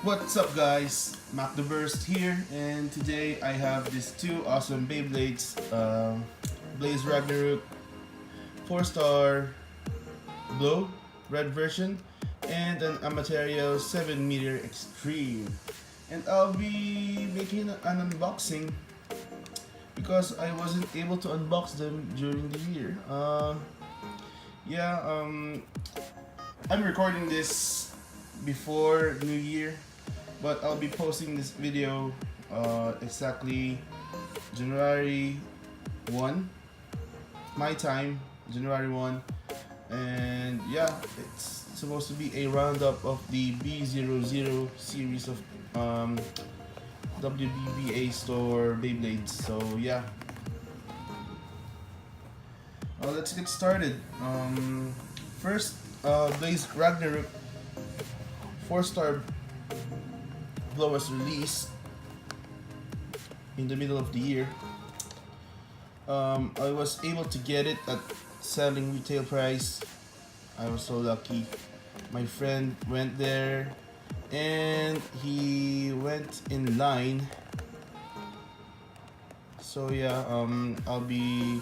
What's up guys, Mac the Burst here, and today I have these two awesome Beyblades, Blaze Ragnaruk 4-star Glow red version and an Amaterio 7-meter Extreme. And I'll be making an unboxing because I wasn't able to unbox them during the year. I'm recording this before New Year, but I'll be posting this video exactly January 1, my time, January 1, and yeah, it's supposed to be a roundup of the B-00 series of WBBA store Beyblades. So yeah, let's get started. First, Blaze Ragnaruk 4-star Glow was released in the middle of the year. I was able to get it at selling retail price. I was so lucky. My friend went there and he went in line. So yeah, I'll be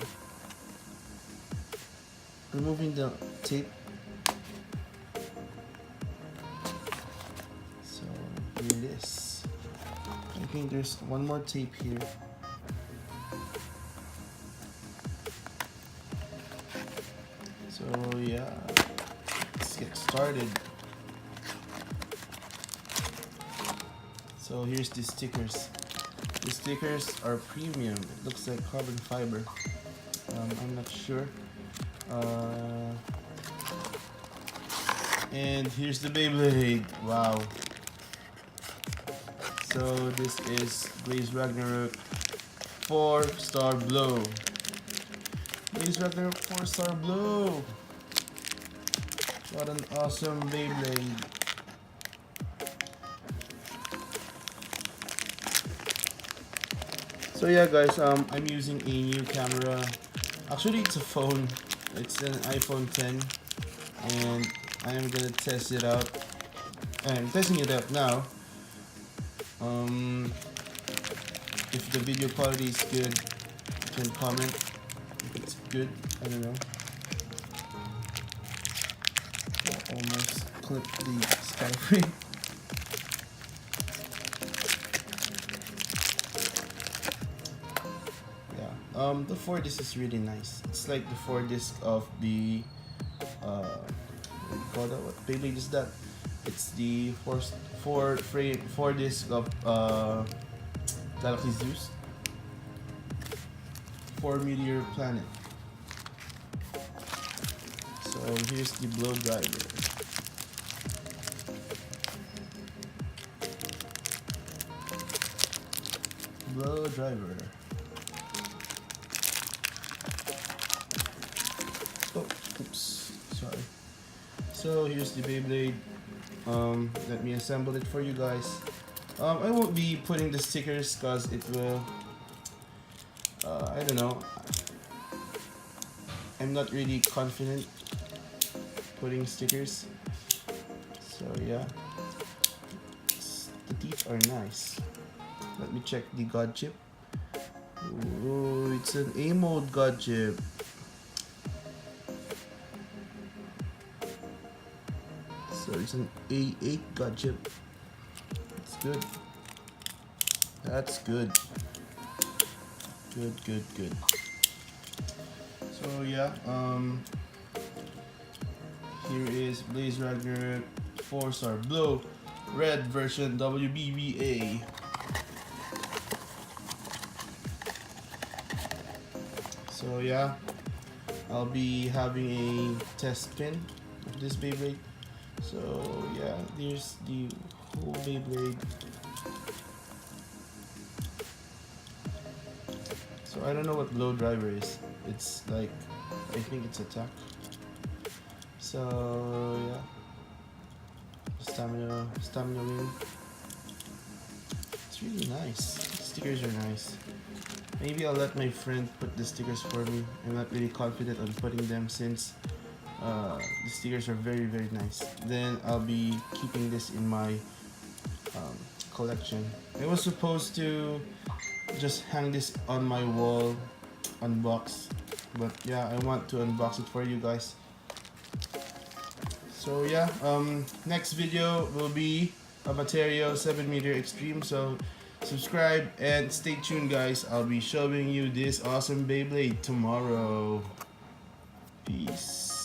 removing the tape. So here it is. I think there's one more tape here. So yeah, let's get started. So here's the stickers. The stickers are premium. It looks like carbon fiber. I'm not sure. And here's the Beyblade. Wow. So this is Blaze Ragnaruk 4-star Blow. Blaze Ragnaruk 4-star Blow. What an awesome Beyblade. So yeah guys, I'm using a new camera. Actually it's a phone. It's an iPhone 10 and I am gonna test it out. I'm testing it out now. If the video quality is good, you can comment if it's good. I don't know. I almost clipped the sky frame. Yeah. The 4 disc is really nice. It's like the 4 disc of the what do you call that? What Beyblade is that? It's the 4 disc of Galaxy Zeus 4 meteor planet. So here's the blow driver. Blow driver. Oh, oops, sorry. So here's the Beyblade. Let me assemble it for you guys. I won't be putting the stickers because it will, I don't know, I'm not really confident putting stickers. So yeah, the teeth are nice. Let me check the God chip. Oh, it's an A mode God chip. So it's an A8 God chip. It's good. That's good. Good. So yeah, here is Blaze Ragnaruk 4-star Blow red version WBBA. So yeah, I'll be having a test pin of this Beyblade. So yeah, there's the whole Beyblade. So I don't know what blow driver is. It's like, I think it's attack. So yeah, stamina ring. It's really nice. The stickers are nice. Maybe I'll let my friend put the stickers for me. I'm not really confident on putting them since the stickers are very nice. Then I'll be keeping this in my collection. I was supposed to just hang this on my wall, unboxed, but yeah, I want to unbox it for you guys. So yeah, next video will be a Materio 7-meter extreme. So subscribe and stay tuned, guys. I'll be showing you this awesome Beyblade tomorrow. Peace.